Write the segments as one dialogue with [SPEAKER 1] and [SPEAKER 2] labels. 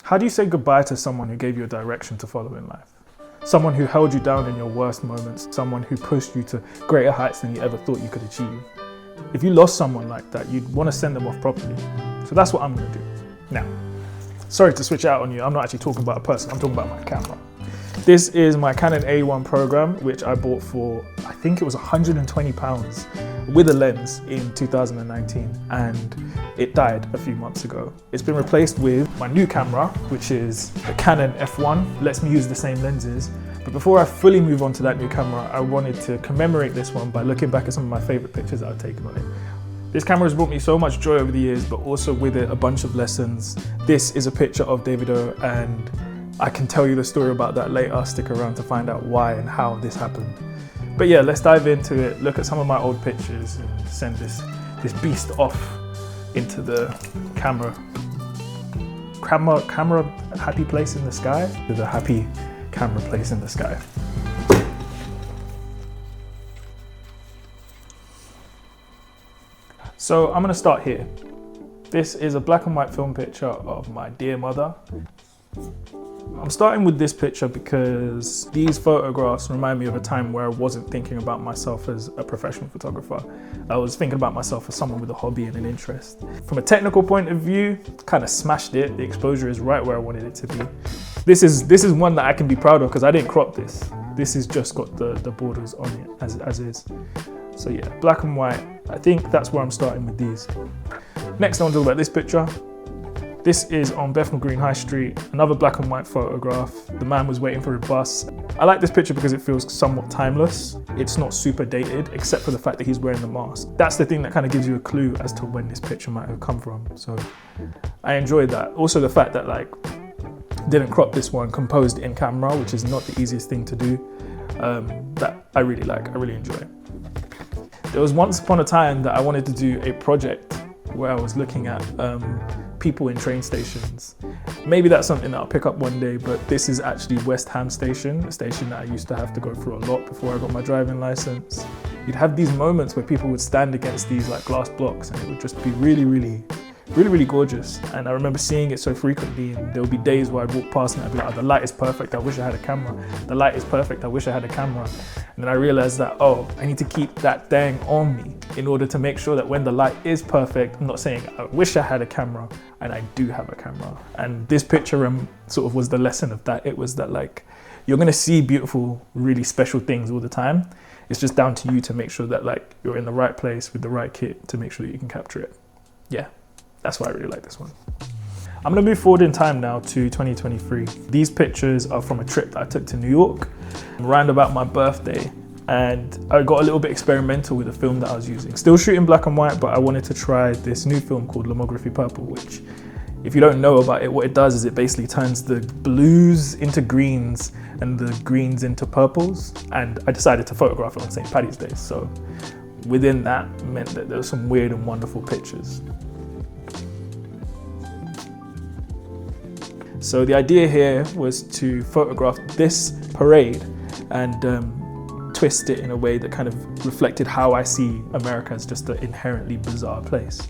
[SPEAKER 1] How do you say goodbye to someone who gave you a direction to follow in life? Someone who held you down in your worst moments, someone who pushed you to greater heights than you ever thought you could achieve. If you lost someone like that, you'd want to send them off properly. So that's what I'm going to do. Now, sorry to switch out on you, I'm not actually talking about a person, I'm talking about my camera. This is my Canon AE-1 Program, which I bought for, I think it was £120 with a lens in 2019, and it died a few months ago. It's been replaced with my new camera, which is the Canon F1, lets me use the same lenses. But before I fully move on to that new camera, I wanted to commemorate this one by looking back at some of my favorite pictures that I've taken on it. This camera has brought me so much joy over the years, but also with it a bunch of lessons. This is a picture of Davido, and I can tell you the story about that later. Stick around to find out why and how this happened. But yeah, let's dive into it, look at some of my old pictures and send this beast off into the camera happy place in the sky, to the happy camera place in the sky. So I'm gonna start here. This is a black and white film picture of my dear mother. I'm starting with this picture because these photographs remind me of a time where I wasn't thinking about myself as a professional photographer. I was thinking about myself as someone with a hobby and an interest. From a technical point of view, kind of smashed it. The exposure is right where I wanted it to be. This is one that I can be proud of because I didn't crop this. This has just got the borders on it as is. So yeah, black and white. I think that's where I'm starting with these. Next I want to talk about this picture. This is on Bethnal Green High Street, another black and white photograph. The man was waiting for a bus. I like this picture because it feels somewhat timeless. It's not super dated, except for the fact that he's wearing the mask. That's the thing that kind of gives you a clue as to when this picture might have come from. So I enjoyed that. Also the fact that didn't crop this one, composed in camera, which is not the easiest thing to do. That I really like, I really enjoy. There was once upon a time that I wanted to do a project where I was looking at people in train stations. Maybe that's something that I'll pick up one day, but this is actually West Ham Station, a station that I used to have to go through a lot before I got my driving license. You'd have these moments where people would stand against these glass blocks and it would just be really gorgeous. And I remember seeing it so frequently, and there would be days where I'd walk past and I'd be like, oh, the light is perfect, I wish I had a camera. The light is perfect, I wish I had a camera. And then I realized that, oh, I need to keep that thing on me in order to make sure that when the light is perfect, I'm not saying I wish I had a camera, and I do have a camera. And this picture sort of was the lesson of that. It was that you're gonna see beautiful, really special things all the time. It's just down to you to make sure that you're in the right place with the right kit to make sure that you can capture it. Yeah. That's why I really like this one. I'm gonna move forward in time now to 2023. These pictures are from a trip that I took to New York around about my birthday, and I got a little bit experimental with the film that I was using. Still shooting black and white, but I wanted to try this new film called Lomography Purple, which, if you don't know about it, what it does is it basically turns the blues into greens and the greens into purples. And I decided to photograph it on St. Paddy's Day. So within that meant that there were some weird and wonderful pictures. So the idea here was to photograph this parade and twist it in a way that kind of reflected how I see America as just an inherently bizarre place.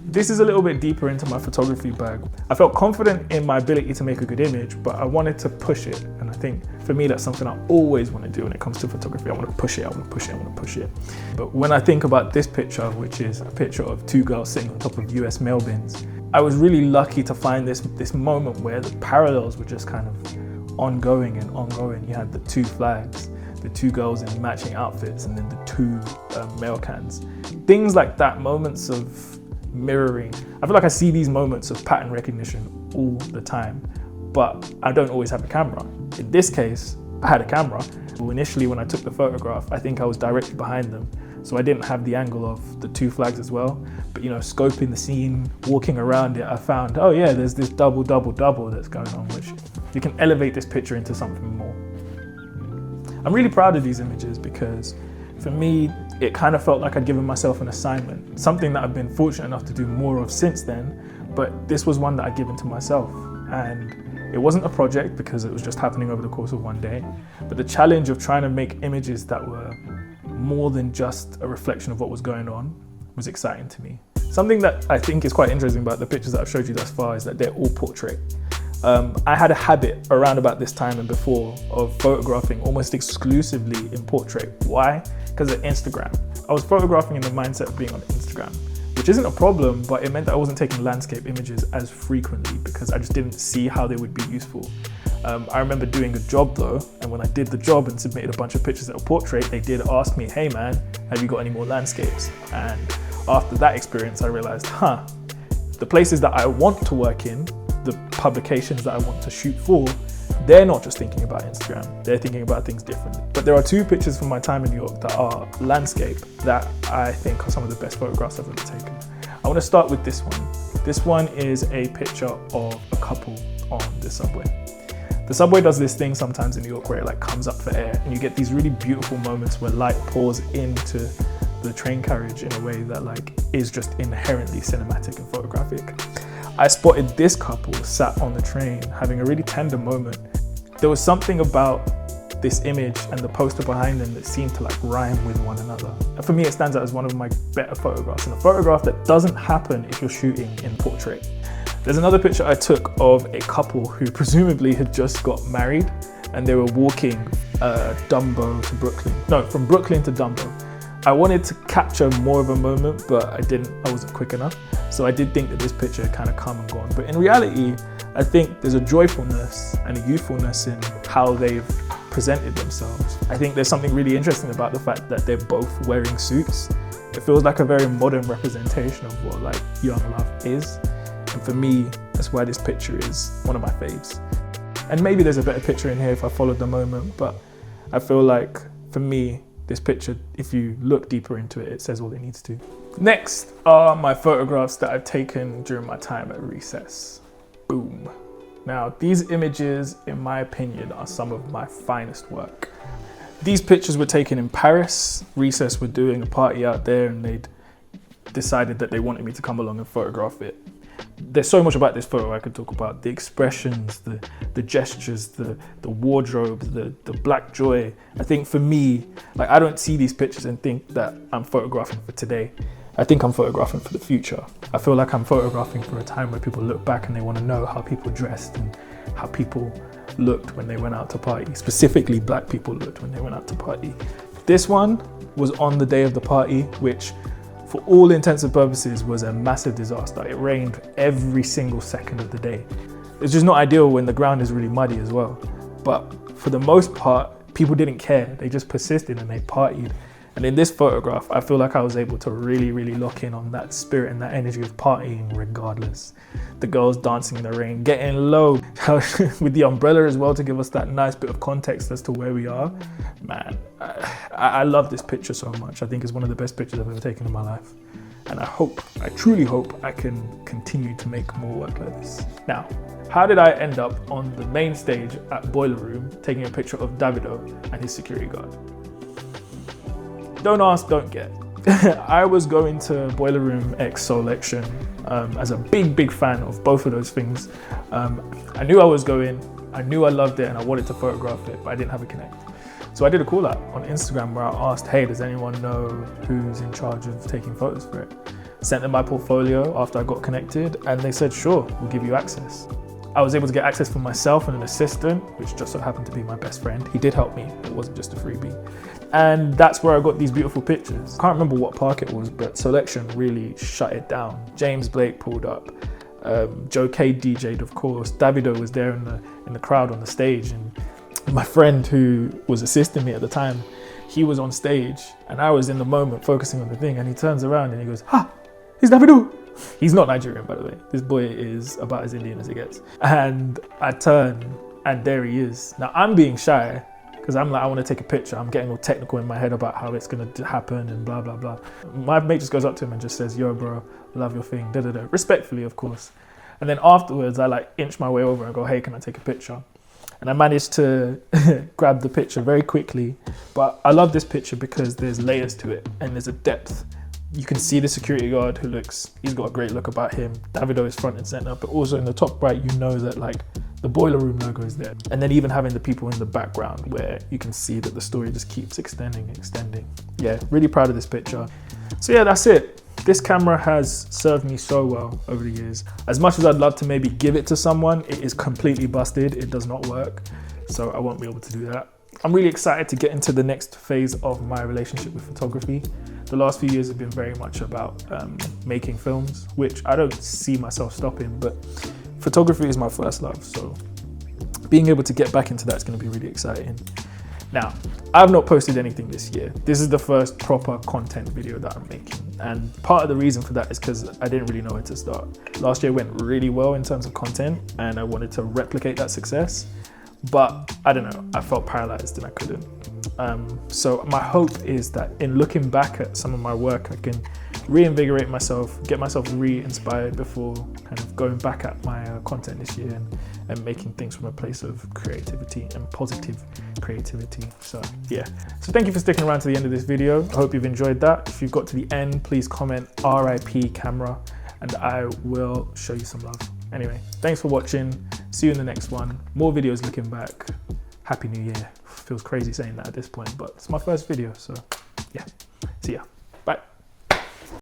[SPEAKER 1] This is a little bit deeper into my photography bag. I felt confident in my ability to make a good image, but I wanted to push it. And I think for me, that's something I always want to do when it comes to photography. I want to push it, I want to push it, I want to push it. But when I think about this picture, which is a picture of two girls sitting on top of US mail bins, I was really lucky to find this moment where the parallels were just kind of ongoing and ongoing. You had the two flags, the two girls in matching outfits, and then the two mail cans. Things like that, moments of mirroring. I feel like I see these moments of pattern recognition all the time, but I don't always have a camera. In this case, I had a camera. Well, initially when I took the photograph, I think I was directly behind them, so I didn't have the angle of the two flags as well. But scoping the scene, walking around it, I found, oh yeah, there's this double that's going on, which you can elevate this picture into something more. I'm really proud of these images because for me, it kind of felt like I'd given myself an assignment, something that I've been fortunate enough to do more of since then, but this was one that I'd given to myself. And it wasn't a project because it was just happening over the course of one day, but the challenge of trying to make images that were more than just a reflection of what was going on was exciting to me. Something that I think is quite interesting about the pictures that I've showed you thus far is that they're all portrait. I had a habit around about this time and before of photographing almost exclusively in portrait. Why? Because of Instagram. I was photographing in the mindset of being on Instagram, which isn't a problem, but it meant that I wasn't taking landscape images as frequently because I just didn't see how they would be useful. I remember doing a job though, and when I did the job and submitted a bunch of pictures that were portrait, they did ask me, hey man, have you got any more landscapes? And after that experience, I realized, the places that I want to work in, the publications that I want to shoot for, they're not just thinking about Instagram, they're thinking about things differently. But there are two pictures from my time in New York that are landscape that I think are some of the best photographs I've ever taken. I want to start with this one. This one is a picture of a couple on the subway. The subway does this thing sometimes in New York where it like comes up for air and you get these really beautiful moments where light pours into the train carriage in a way that like is just inherently cinematic and photographic. I spotted this couple sat on the train having a really tender moment. There was something about this image and the poster behind them that seemed to like rhyme with one another. And for me, it stands out as one of my better photographs, and a photograph that doesn't happen if you're shooting in portrait. There's another picture I took of a couple who presumably had just got married and they were walking Dumbo to Brooklyn. No, from Brooklyn to Dumbo. I wanted to capture more of a moment, but I wasn't quick enough. So I did think that this picture had kind of come and gone. But in reality, I think there's a joyfulness and a youthfulness in how they've presented themselves. I think there's something really interesting about the fact that they're both wearing suits. It feels like a very modern representation of what like young love is. And for me, that's why this picture is one of my faves. And maybe there's a better picture in here if I followed the moment, but I feel like for me, this picture, if you look deeper into it, it says all it needs to. Next are my photographs that I've taken during my time at Recess. Boom. Now, these images, in my opinion, are some of my finest work. These pictures were taken in Paris. Recess were doing a party out there and they'd decided that they wanted me to come along and photograph it. There's so much about this photo I could talk about. The expressions, the gestures, the wardrobes, the black joy. I think for me, like I don't see these pictures and think that I'm photographing for today. I think I'm photographing for the future. I feel like I'm photographing for a time where people look back and they want to know how people dressed and how people looked when they went out to party. Specifically, black people looked when they went out to party. This one was on the day of the party, which for all intents and purposes was a massive disaster. It rained every single second of the day. It's just not ideal when the ground is really muddy as well. But for the most part, people didn't care. They just persisted and they partied. And in this photograph, I feel like I was able to really, really lock in on that spirit and that energy of partying regardless. The girls dancing in the rain, getting low, with the umbrella as well to give us that nice bit of context as to where we are. Man, I love this picture so much. I think it's one of the best pictures I've ever taken in my life. And I truly hope I can continue to make more work like this. Now, how did I end up on the main stage at Boiler Room taking a picture of Davido and his security guard? Don't ask, don't get. I was going to Boiler Room X Selection as a big fan of both of those things. I knew I was going, I knew I loved it and I wanted to photograph it, but I didn't have a connect. So I did a call out on Instagram where I asked, hey, does anyone know who's in charge of taking photos for it? Sent them my portfolio after I got connected and they said, sure, we'll give you access. I was able to get access for myself and an assistant, which just so happened to be my best friend. He did help me, it wasn't just a freebie. And that's where I got these beautiful pictures. I can't remember what park it was, but Selection really shut it down. James Blake pulled up, Joe K DJ'd, of course. Davido was there in the crowd on the stage, and my friend who was assisting me at the time, he was on stage, and I was in the moment focusing on the thing, and he turns around and he goes, "Ha, he's Davido." He's not Nigerian, by the way. This boy is about as Indian as it gets. And I turn, and there he is. Now I'm being shy, because I'm like, I want to take a picture. I'm getting all technical in my head about how it's going to happen and blah, blah, blah. My mate just goes up to him and just says, yo, bro, love your thing, da, da, da. Respectfully, of course. And then afterwards, I like inch my way over and go, hey, can I take a picture? And I managed to grab the picture very quickly. But I love this picture because there's layers to it and there's a depth. You can see the security guard who he's got a great look about him. Davido is front and center, but also in the top right, you know that like The Boiler Room logo is there. And then even having the people in the background where you can see that the story just keeps extending. Yeah, really proud of this picture. So yeah, that's it. This camera has served me so well over the years. As much as I'd love to maybe give it to someone, it is completely busted. It does not work. So I won't be able to do that. I'm really excited to get into the next phase of my relationship with photography. The last few years have been very much about making films, which I don't see myself stopping, but photography is my first love. So being able to get back into that is going to be really exciting. Now, I've not posted anything this year. This is the first proper content video that I'm making. And part of the reason for that is because I didn't really know where to start. Last year went really well in terms of content and I wanted to replicate that success. But I don't know, I felt paralyzed and I couldn't. So my hope is that in looking back at some of my work, I can reinvigorate myself, get myself re-inspired before kind of going back at my content this year and making things from a place of creativity and positive creativity. So yeah, so thank you for sticking around to the end of this video. I hope you've enjoyed that. If you've got to the end, please comment RIP camera and I will show you some love. Anyway, thanks for watching. See you in the next one. More videos looking back. Happy New Year. Feels crazy saying that at this point, but it's my first video, so yeah. See ya.